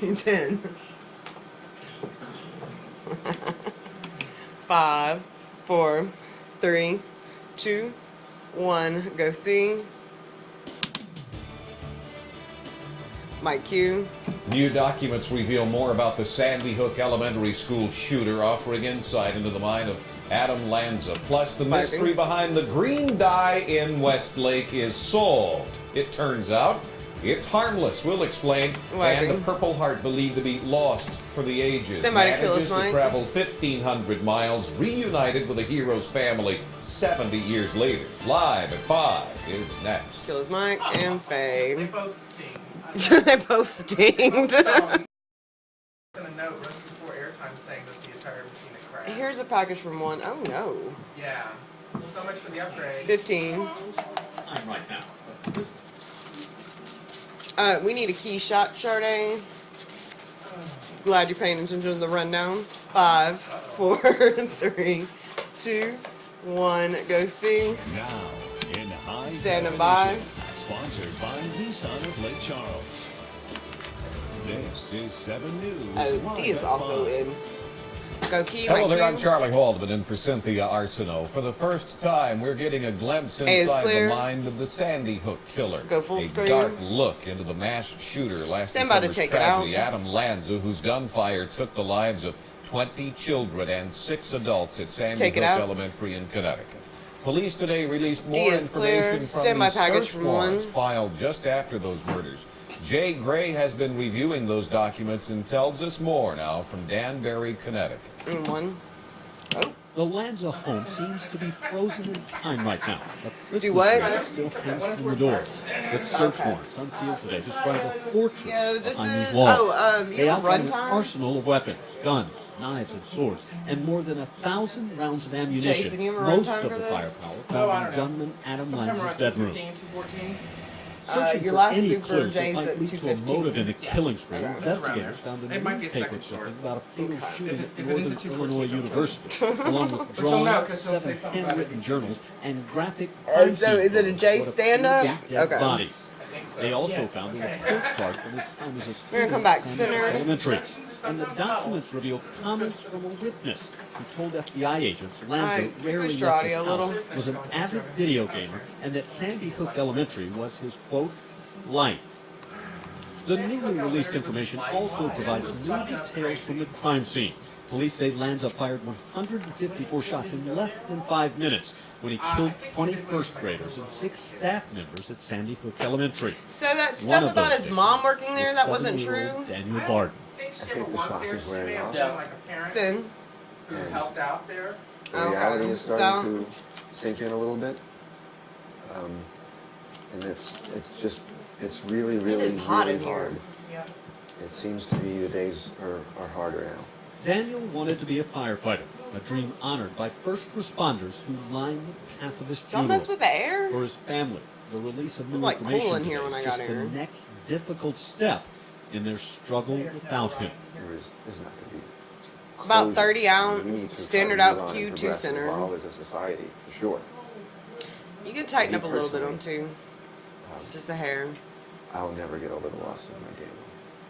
10. 5, 4, 3, 2, 1. Go see. Mike Q. New documents reveal more about the Sandy Hook Elementary School shooter, offering insight into the mind of Adam Lanza. Plus, the mystery behind the green dye in Westlake is solved. It turns out it's harmless. We'll explain. And the Purple Heart, believed to be lost for the ages, manages to travel 1,500 miles, reunited with a hero's family 70 years later. Live at 5 is next. Kill his Mike and Faye. They both stink. They both steamed. Sent a note just before airtime saying that the entire machine had crashed. Here's a package from one. Oh no. Yeah. Well, so much for the upgrade. 15. I'm right now. We need a key shot, Sade. Glad you're paying attention to the rundown. 5, 4, 3, 2, 1. Go see. Now, in high Standing by. Sponsored by Nissan of Lake Charles. This is 7 News. Oh, D is also in. Go key. Hello there, I'm Charlie Haldeman in for Cynthia Arsenault. For the first time, we're getting a glimpse inside the mind of the Sandy Hook killer. Go full screen. A dark look into the mass shooter last Stand by to December's take it out. tragedy. Adam Lanza, whose gunfire took the lives of 20 children and 6 adults at Sandy Hook Elementary in Connecticut. Police today released more information from the search warrants filed just after those murders. Jay Gray has been reviewing those documents and tells us more now from Danbury, Connecticut. The Lanza home seems to be frozen in time right now. Do what? Still hangs from the door. With search warrants unsealed today describe a fortress behind these walls. They outline an arsenal of weapons, guns, knives, and swords, and more than 1,000 rounds of ammunition. Jason, most of the firepower found in gunman Adam Lanza's bedroom. Searching for any clues that might lead to a motive in a killing spree, investigators found a newspaper clipping about a fatal shooting at Northern Illinois University, along with drawings, 7 handwritten journals, and graphic crime So is it a J stand-up? dead bodies. They also found a report card from his time as a student We're gonna come back at Sandy Hook center. Elementary. And the documents reveal comments from a witness who told FBI agents Lanza rarely left his house, was an avid video gamer, and that Sandy Hook Elementary was his, quote, life. The newly released information also provides new details from the crime scene. Police say Lanza fired 154 shots in less than 5 minutes when he killed 20 first graders and 6 staff members at Sandy Hook Elementary. So that stuff about his mom working there, that wasn't true? Daniel Barden. I think the shock is wearing off. It's in. Who helped out there. The reality is starting to sink in a little bit. And it's really, really, really hard. It seems to be the days are harder now. Daniel wanted to be a firefighter, a dream honored by first responders who lined the path of his funeral. Don't mess with the air. For his family, the release of new like information cool in here when I got is here. the next difficult step in their struggle without him. There's not going to be About 30 We ounce need to standard try to move out on Q2 and progress and center. evolve as a society, for sure. You can tighten up a little bit personally, on two. Just a hair. I'll never get over the loss of my Daniel.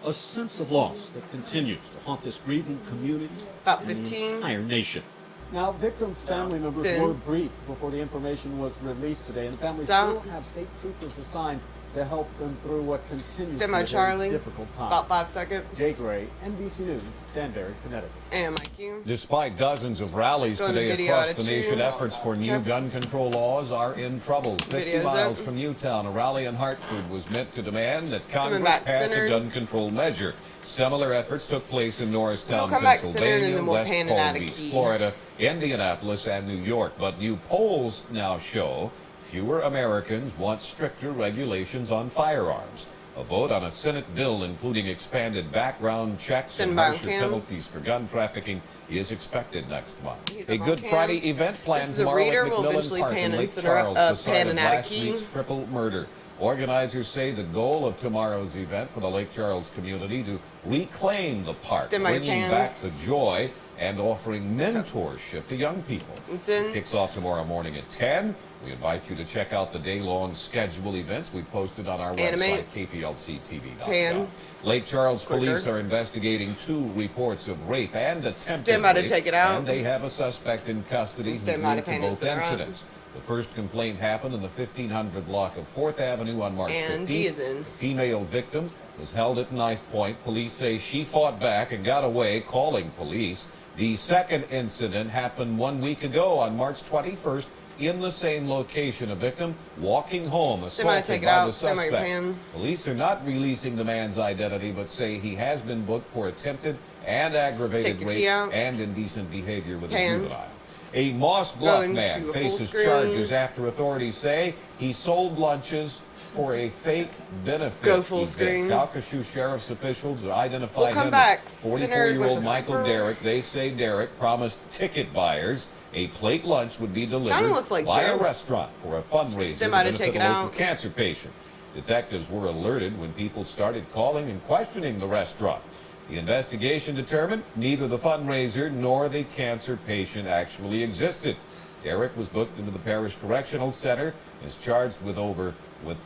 A sense of loss that continues to haunt this grieving community About and the 15. entire nation. Now, victims' family members 10. were briefed before the information was released today, and the families So- still have state troopers assigned to help them through what continues Stand to by, be a Charlie. very difficult time. About 5 seconds. Jay Gray, NBC News, Danbury, Connecticut. And Mike Q. Despite dozens of rallies Going to today video across at the 2. nation, efforts for new gun control laws are in trouble. 50 Videos miles up. from Newtown, a rally in Hartford was meant to demand that Coming Congress back pass centered. a gun control measure. Similar efforts took place in Norristown, We'll come back centered and Pennsylvania, then we'll West pan it out Palm a Beach, key. Florida, Indianapolis, and New York. But new polls now show fewer Americans want stricter regulations on firearms. A vote on a Senate bill including expanded background checks and harsher penalties for gun trafficking is expected next month. A Good Friday event planned This is a tomorrow reader. at We'll McMillan eventually Park pan in and Lake center up, Charles, the site pan of and add a last key. week's triple murder. Organizers say the goal of tomorrow's event for the Lake Charles community to reclaim the park, bringing back the joy and offering mentorship to young people. It kicks off tomorrow morning at 10. We invite you to check out the day-long schedule events we posted on our website, KPLC-TV.com. Lake Charles police are investigating 2 reports of rape and attempted rape, and they have a suspect in custody who's linked to both incidents. The first complaint happened in the 1500 block of 4th Avenue on March 15th. The female victim was held at knife point. Police say she fought back and got away, calling police. The second incident happened 1 week ago on March 21st in the same location. A victim walking home assaulted by the suspect. Police are not releasing the man's identity, but say he has been booked for attempted and aggravated rape and indecent behavior with a juvenile. A Moss Bluff man faces charges after authorities say he sold lunches for a fake benefit event. Calcasieu Sheriff's officials identified him as 44-year-old Michael Derrick. They say Derrick promised ticket buyers a plate lunch would be delivered by a restaurant for a fundraiser to benefit a local cancer patient. Detectives were alerted when people started calling and questioning the restaurant. The investigation determined neither the fundraiser nor the cancer patient actually existed. Derrick was booked into the Parish Correctional Center and is charged with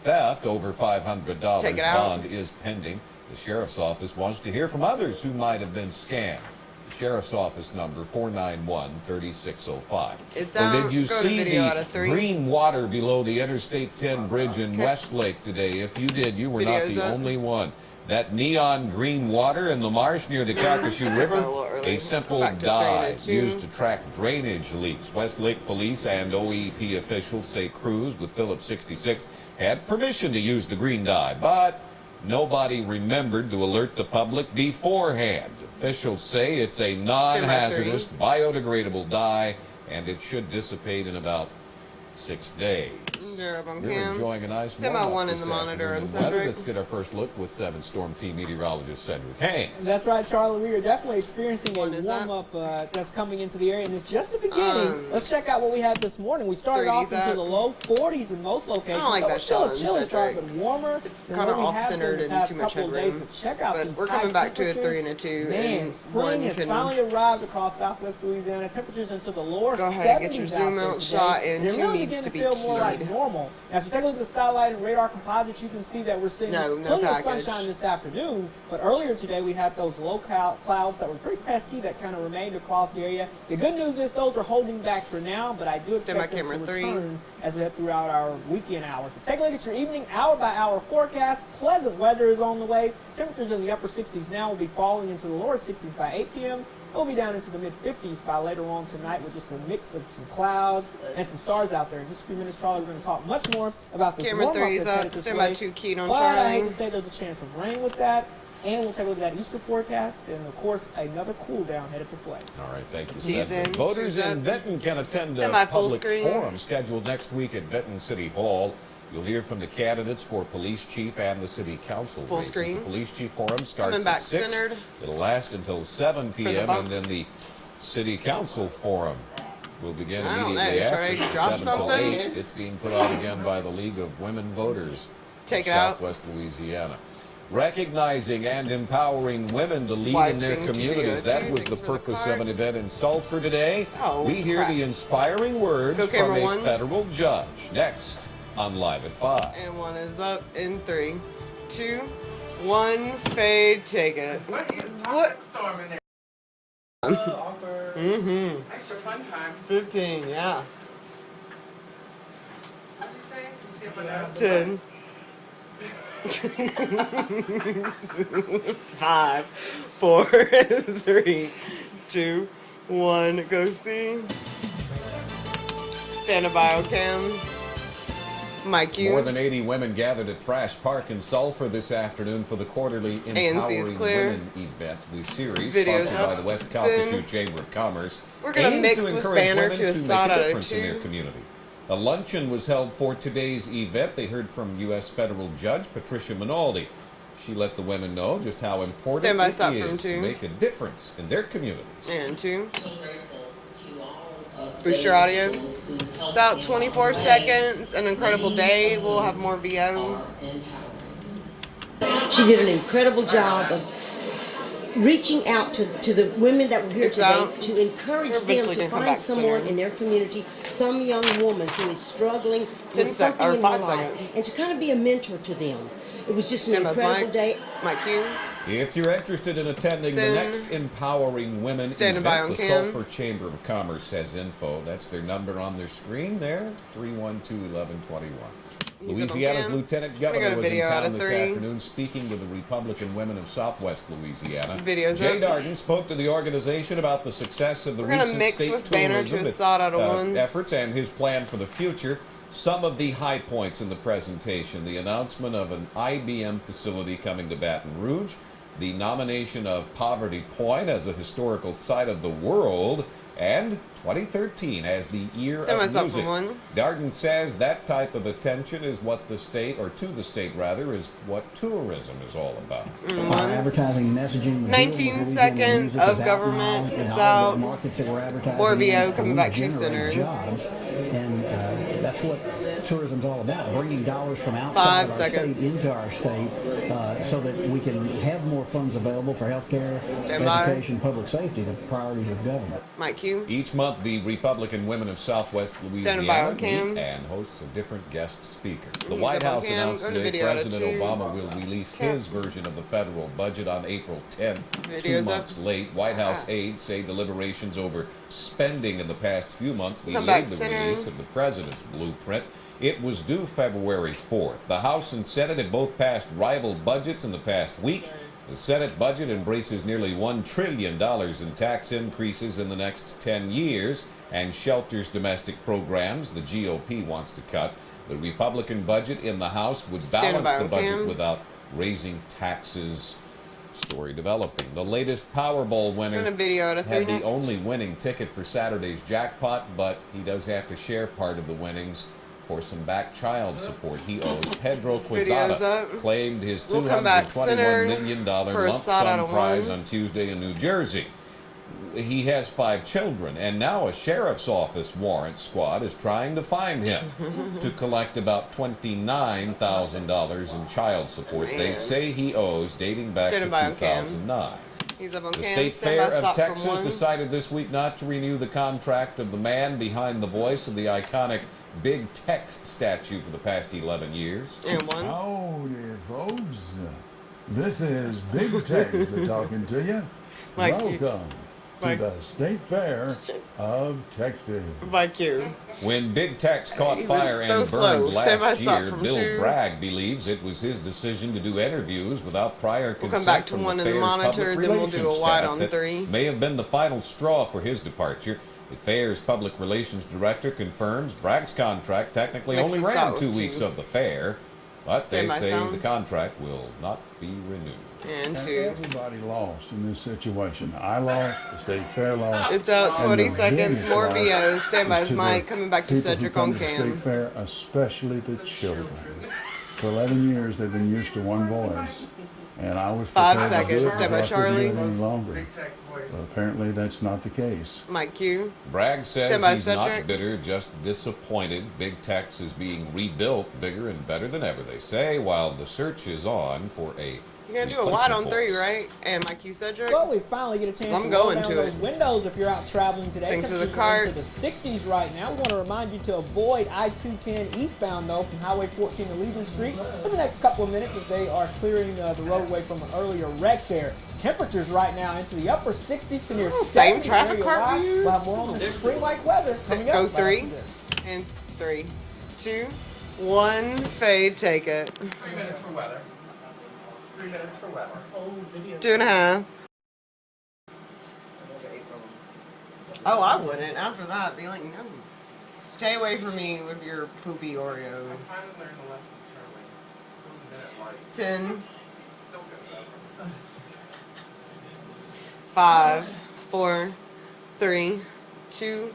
theft. Over $500 bond is pending. The Sheriff's Office wants to hear from others who might have been scammed. The Sheriff's Office number 491-3605. Did you see the green water below the Interstate 10 bridge in Westlake today? If you did, you were not the only one. That neon green water in the marsh near the Calcasieu River, a simple dye used to track drainage leaks. Westlake Police and OEP officials say crews with Phillips 66 had permission to use the green dye, but nobody remembered to alert the public beforehand. Officials say it's a non-hazardous, biodegradable dye, and it should dissipate in about 6 days. You're enjoying a nice one in the monitor and Cedric. Let's get our first look with 7 Storm Team meteorologist Cedric Haynes. That's right, Charlie. We are definitely experiencing a warm-up that's coming into the area, and it's just the beginning. Let's check out what we had this morning. We started off into the low 40s in most locations. I don't like that still a shot, chilly start, but warmer. It's kind of off-centered and too much headroom. But we're coming back to a 3 and a 2. Man, spring has finally arrived across southwest Louisiana. Temperatures into the lower 70s. Go ahead and get your zoom out shot, and 2 needs to be keyed. As we take a look at the satellite and radar composites, you can see that we're seeing plenty of sunshine this afternoon. But earlier today, we had those low clouds that were pretty pesky that kind of remained across the area. The good news is those are holding back for now, but I do expect them to return as we head throughout our weekend hours. Take a look at your evening hour-by-hour forecast. Pleasant weather is on the way. Temperatures in the upper 60s now will be falling into the lower 60s by 8 p.m. We'll be down into the mid-50s by later on tonight with just a mix of some clouds and some stars out there. In just a few minutes, Charlie, we're going to talk much more about this warm-up that's headed this way. But I hate to say there's a chance of rain with that. And we'll take a look at that Easter forecast and, of course, another cool down headed this way. All right, thank you, Cedric. Voters in Benton can attend a public forum scheduled next week at Benton City Hall. You'll hear from the candidates for police chief and the city council races. The police chief forum starts at 6. It'll last until 7 p.m. and then the city council forum will begin immediately after 7 till 8. It's being put on again by the League of Women Voters of Southwest Louisiana. Recognizing and empowering women to lead in their communities. That was the purpose of an event in Sulphur today. We hear the inspiring words from a federal judge. Next on Live at 5. And 1 is up in 3, 2, 1. Fade, take it. What? Storm in there. Extra fun time. 15, yeah. What did you say? Can you see up and down? 10. 5, 4, 3, 2, 1. Go see. Stand by, Cam. Mike, More than 80 women gathered at Frash Park in Sulphur this afternoon for the quarterly Empowering Women event. The series, sponsored by the West Calcasieu Chamber of Commerce, we're going to mix with Banner to a side out of 2. In their community. A luncheon was held for today's event. They heard from U.S. federal judge Patricia Minaldi. She let the women know just how important it is to make a difference in their communities. And 2. So grateful to all Boost your audio. It's out 24 seconds. An incredible day. We'll have more VO. She did an incredible job of reaching out to the women that were here today to encourage them to find someone in their community, some young woman who is struggling with something in their life, and to kind of be a mentor to them. It was just an incredible day. If you're interested in attending the next Empowering Women event, the Sulphur Chamber of Commerce has info. That's their number on their screen there, 312-1121. Louisiana's Lieutenant Governor was in town this afternoon speaking to the Republican women of Southwest Louisiana. Jay Darden spoke to the organization about the success of the recent state tourism efforts and his plan for the future. Some of the high points in the presentation: the announcement of an IBM facility coming to Baton Rouge, the nomination of Poverty Point as a historical site of the world, and 2013 as the year of music. Darden says that type of attention is what the state, or to the state rather, is what tourism is all about. Our advertising messaging. 19 seconds of government. It's out. More VO coming back to center. Jobs, and that's what tourism's all about, bringing dollars from outside of our state into our state so that we can have more funds available for healthcare, education, public safety, the priorities of government. Mike Q. Each month, the Republican Women of Southwest Louisiana meet and hosts a different guest speaker. The White House announced today President Obama will release his version of the federal budget on April 10th. 2 months late, White House aides say deliberations over spending in the past few months delayed the release of the president's blueprint. It was due February 4th. The House and Senate have both passed rival budgets in the past week. The Senate budget embraces nearly $1 trillion in tax increases in the next 10 years and shelters domestic programs the GOP wants to cut. The Republican budget in the House would balance the budget without raising taxes. Story developing. The latest Powerball winner had the only winning ticket for Saturday's jackpot, but he does have to share part of the winnings for some back child support he owes. Pedro Quezada claimed his $221 million lump sum prize on Tuesday in New Jersey. He has 5 children, and now a sheriff's office warrant squad is trying to find him to collect about $29,000 in child support they say he owes dating back to 2009. The State Fair of Texas decided this week not to renew the contract of the man behind the voice of the iconic Big Tex statue for the past 11 years. Howdy, folks. This is Big Tex talking to you. Welcome to the State Fair of Texas. When Big Tex caught fire and burned last year, Bill Bragg believes it was his decision to do interviews without prior consent from the Fair's public relations staff that may have been the final straw for his departure. The Fair's public relations director confirms Bragg's contract technically only ran 2 weeks of the fair, but they say the contract will not be renewed. And everybody lost in this situation. I lost, the State Fair lost. It's out 20 seconds, more VO. Stand by, Mike. Coming back to Cedric on cam. State Fair, especially the children. For 11 years, they've been used to one voice. And I was 5 seconds. Stand by, Charlie. Longer. But apparently that's not the case. Mike Q. Bragg says he's not bitter, just disappointed. Big Tex is being rebuilt bigger and better than ever, they say, while the search is on for a You're going to do a wide on 3, right? And Mike Q. Cedric? Well, we finally get a chance to roll down those windows if you're out traveling today. Thanks for the cart. To the 60s right now. We want to remind you to avoid I-210 eastbound, though, from Highway 14 to Leland Street for the next couple of minutes as they are clearing the roadway from an earlier wreck there. Temperatures right now into the upper 60s to near 70. Same traffic cart we use. We'll have more on the spring-like weather coming up. Go 3 and 3, 2, 1. Fade, take it. 3 minutes for weather. 3 minutes for weather. 2.5. Oh, I wouldn't. After that, be like, no. Stay away from me with your poopy Oreos. I finally learned the lessons, Charlie. 10. Still good. 5, 4, 3, 2,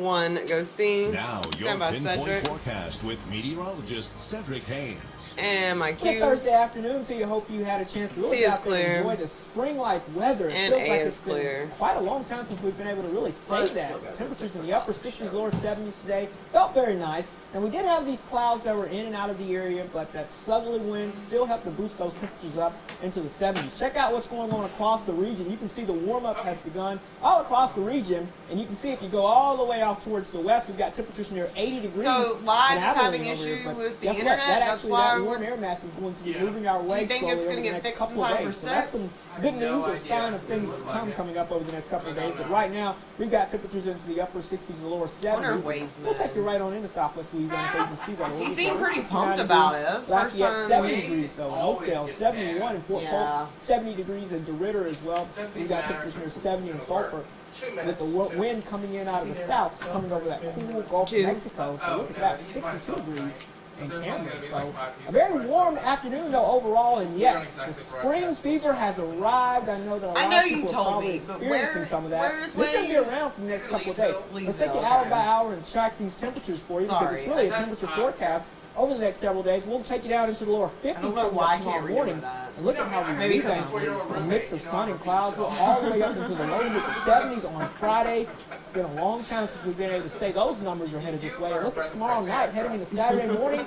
1, go see. Now your Stand by, pinpoint Cedric. forecast with meteorologist Cedric Haynes. And my Good Q. Thursday afternoon to you. Hope you had a chance to really C is get out there and clear. enjoy the spring-like weather. It And feels A like is it's been clear. quite a long time since we've been able to really say that. Temperatures in the upper 60s, lower 70s today. Felt very nice. And we did have these clouds that were in and out of the area, but that southerly wind still helped to boost those temperatures up into the 70s. Check out what's going on across the region. You can see the warm-up has begun all across the region, and you can see if you go all the way out towards the west, we've got temperatures near 80 degrees. So Live in is having Abilene over here, issue but with the guess what? internet? That That's warm air mass is going to be moving our way Do you think slowly it's over gonna the get next fixed in couple of time days. for So that's some good news or sign of things to come coming up over the next couple of days. But right now, we've got temperatures into the upper 60s and lower 70s. We'll take you right on into Southwest Louisiana so you can see that a little He bit seemed better. pretty 69 pumped about degrees. it. Lafayette, First 70 time. degrees though. In Oakdale, 71 in Fort Yeah. Polk, 70 degrees in DeRidder as well. We've got temperatures near 70 in Sulphur. With the wind coming in out of the south, coming over that cool Gulf of Mexico. So look at that, 62 degrees in Cameron. So a very warm afternoon though overall, and yes, the spring fever has arrived. I know that a lot of you people are told probably me, but experiencing some of that. where It's is going to be Wayne? around for the next couple of days. Let's take it Leesville, hour okay. by hour and track these temperatures for you because it's really a That's temperature not- forecast over the next several days. We'll take you down into the lower 50s I don't know coming why I up can't tomorrow read morning. over that. And look at how we Maybe do because that. it's A mix of sun and clouds. We're all the way up into the low mid 70s on Friday. It's been a long time since we've been able to say those numbers are headed this way. And look at tomorrow night, heading into Saturday morning.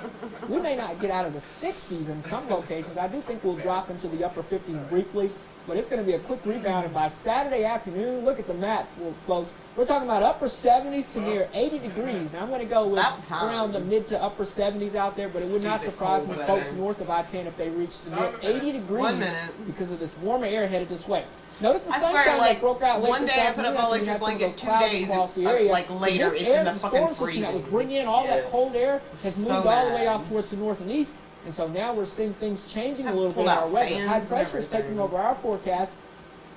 We may not get out of the 60s in some locations. I do think we'll drop into the upper 50s briefly. But it's going to be a quick rebound, and by Saturday afternoon, look at the map, folks. We're talking about upper 70s to near 80 degrees. Now, I'm going to go with around the mid to upper 70s out there, but it would not surprise me, folks north of I-10, if they reach the near 80 degrees 1 minute. because of this warmer air headed this way. Notice the I swear, sunshine like, that broke out late one this day I put up afternoon my after we electric had some of blanket, those 2 clouds days, across the and, area. like, later, The it's air, in the the fucking storm system that was freezing. bringing in all that cold air has moved So all the way mad. out towards the north and east. And so now we're seeing things changing a little bit pulled in out our weather. fans High and pressure is taking everything. over our forecast.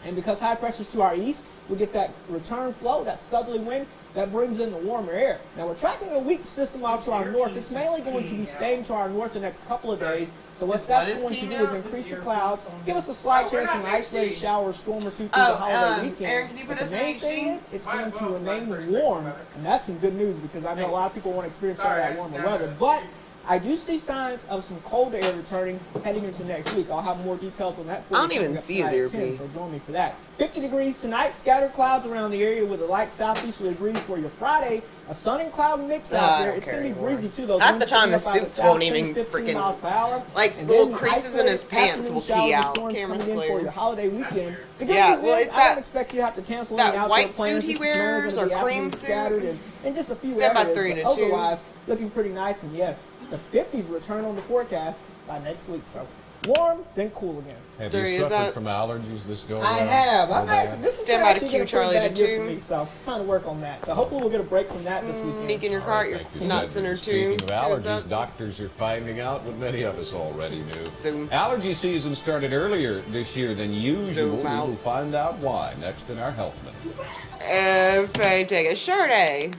And because high pressure is to our east, we get that return flow, that southerly wind, that brings in the warmer air. Now we're tracking a weak system out to our north. It's mainly going to be staying to our north the next couple of days. So what that's going to do is increase the clouds, give us a slight chance of an isolated shower or storm or two through the holiday weekend. Aaron, can you put But us the in main thing HD? is it's going to remain warm, and that's some good news because I know a lot of people want to experience some of that warmer weather. But I do see signs of some cold air returning heading into next week. I'll have more details on that for you. I don't even coming up see his tonight at 10, earpiece. So join me for that. 50 degrees tonight, scattered clouds around the area with a light southeasterly breeze for your Friday. A sun and cloud mix out I there. don't It's care going to be anymore. breezy too. Those Half the winds time picking his up out of the suits south, won't 10 to even 15 freaking- miles per hour. like, And little then creases in his isolated pants afternoon will showers key and out. storms Camera's coming in clear. for your holiday weekend. The good Yeah, news well, is, it's I don't that- expect you to have to cancel that any outdoor white plans. suit he This is mainly wears gonna or be cream afternoon suit. scattered and just a few Stand by areas, 3 but to 2. otherwise looking pretty nice. And yes, the 50s return on the forecast by next week. So warm, then cool again. Have There you is suffered that- from allergies this go I around? have. Oh, I'm man. actually, this is Stand by to actually Q, been a Charlie pretty bad to year for 2. me, so trying to work on that. So hopefully we'll get a break from that this weekend. Sneak in your All car, right, your thank you, nut center Cedric. too. Speaking of allergies, doctors are finding out what many of us already knew. Zoom. Allergy season started earlier this year than usual. Zoom We out. will find out why next in our Health Minute. Okay, take a Sade.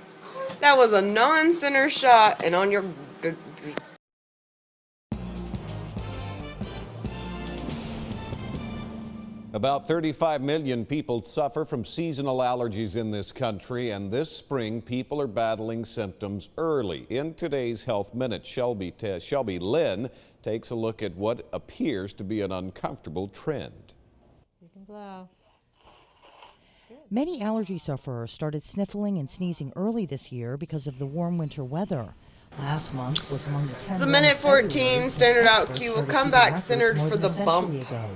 That was a non-center shot, and on your About 35 million people suffer from seasonal allergies in this country, and this spring people are battling symptoms early. In today's Health Minute, Shelby Lynn takes a look at what appears to be an uncomfortable trend. You can blow. Many allergy sufferers started sniffling and sneezing early this year because of the warm winter weather. Last month was among the 10 It's a minute warmest 14, Februarys since standard out experts Q will started come keeping back records centered more for than the a century bump. ago.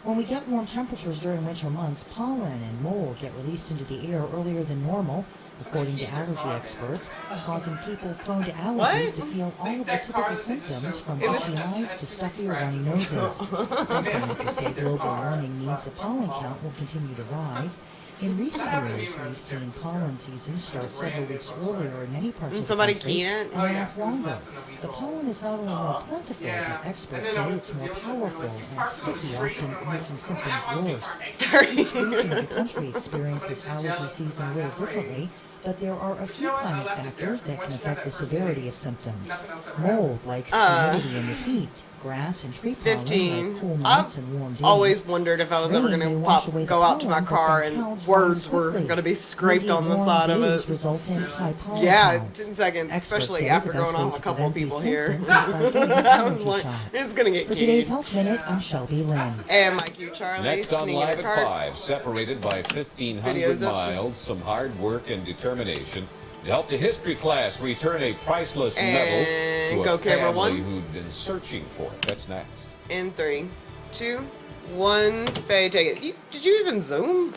When we get warm temperatures during winter months, pollen and mold get released into the air earlier than normal, according to allergy experts, causing people prone to allergies to feel all of the typical symptoms from itchy eyes to stuffy or runny noses. Some scientists say global warming means the pollen count will continue to rise. In recent years, we've seen pollen season start several weeks earlier in many parts of the somebody country keyed it? and last longer. The pollen is not only more plentiful, but experts say it's more powerful and sticky, often making symptoms worse. Each region of the country experiences allergy season a little differently, but there are a few climate factors that can affect the severity of symptoms. Mold likes humidity and the heat. Grass and tree pollen 15. like cool I've nights and warm days. always wondered if I was ever Rain going may to wash away the go out to my pollen, but car then and clouds words rise were quickly. going to be scraped Windy, on the warm side of days it. result in high pollen Yeah, clouds. 10 seconds, Experts especially say after the best going way off to a couple of prevent these people here. symptoms is by getting an I was allergy like, shot. it's going to get For keyed. today's Health Minute, I'm Shelby Lynn. And my cute Charlie Next on sneaking Live a at cart. 5, separated by 1,500 Videos up. miles, some hard work and determination to help the history class return a priceless medal And to go a camera family one. who'd been searching for it. That's next. In 3, 2, 1. Faye, take it. Did you even zoom?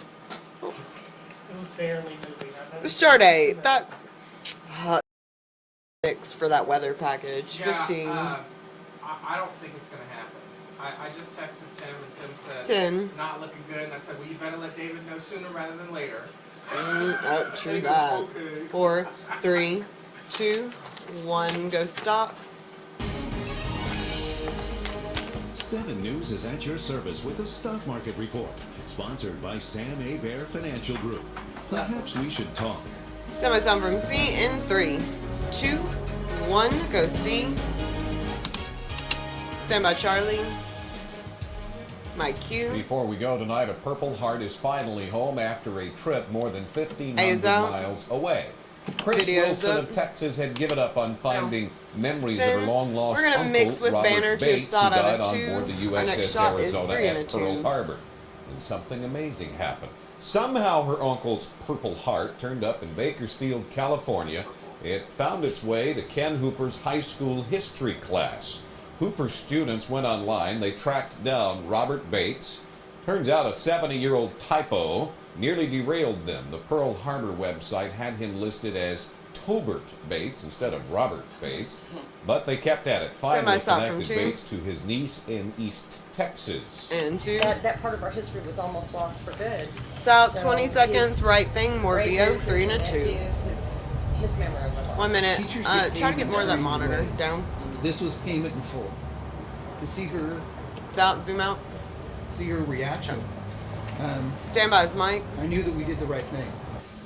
It was barely moving. This chart 8. That. 6 for that weather package. Yeah, 15. I don't think it's going to happen. I just texted Tim, and Tim said, 10. not looking good. And I said, well, you better let David know sooner rather than later. Oh, true that. 4, 3, 2, 1. Go stocks. 7 News is at your service with a stock market report, sponsored by Sam A. Bear Financial Group. Perhaps we should talk. Semi-sound from C in 3, 2, 1. Go C. Stand by Charlie. My cue. Before we go tonight, a Purple Heart is finally home after a trip more than 1,500 out. miles away. Chris Videos Wilson up. of Texas had given up on finding memories of 10. her long-lost We're gonna uncle, mix with Robert banner to a Bates, who shot out died of on 2. board the Our next USS shot is Arizona 3 and a at Pearl 2. Harbor. And something amazing happened. Somehow her uncle's Purple Heart turned up in Bakersfield, California. It found its way to Ken Hooper's high school history class. Hooper's students went online. They tracked down Robert Bates. Turns out a 70-year-old typo nearly derailed them. The Pearl Harbor website had him listed as Tobert Bates instead of Robert Bates, but they kept at it. Finally Semi-stop from connected 2. Bates to his niece in East Texas. And 2. That part of our history was almost lost for good. It's out. So 20 seconds. his Right thing. More great VO. nieces 3 and a and 2. nephews, his memory will live on. 1 minute. Teachers Try get to paid get more of that in monitor three ways. down. This was payment in full. To see her It's out. Zoom out. reaction. Stand by his mic. I knew that we did the right thing.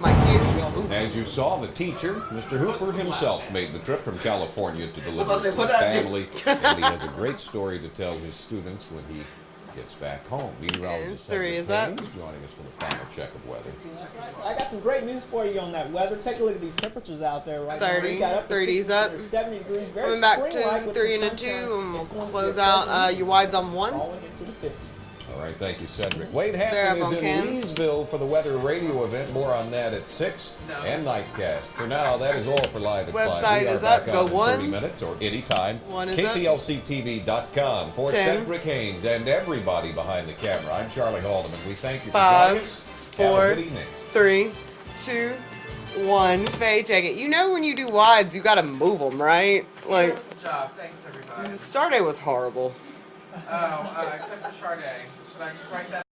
Mic cue. As you saw, the teacher, Mr. Hooper himself, made the trip from California to deliver What it to the did I do? family, and he has a great story to tell his students when he gets back home. Meteorologist And 3 Cedric is up. Haynes joining us for the final check of weather. I got some great news for you on that weather. Take a look at these temperatures out there right 30, now. We got up to 30's 60 up. or 70 degrees. Very Coming back spring-like to with 3 some and a 2, sunshine. and we'll It's going to be close a out pleasant your wides on 1. falling into the 50s. All right, thank you, Cedric. Wade They're Hampton up is on in cam. Leesville for the weather radio event. More on that at 6 and Nightcast. For now, that is all for Live at 5. Website We are is up. back Go on in 1. 30 minutes or anytime. 1 is up. KPLC-TV.com. For 10. Cedric Haynes and everybody behind the camera, I'm Charlie Haldeman. We thank you for 5, joining us. Have a 4, good evening. 3, 2, 1. Faye, take it. You know when you do wides, you gotta move them, right? Like, Beautiful job. Thanks, everybody. the start day was horrible. Oh, except for Sade. Should I just write that?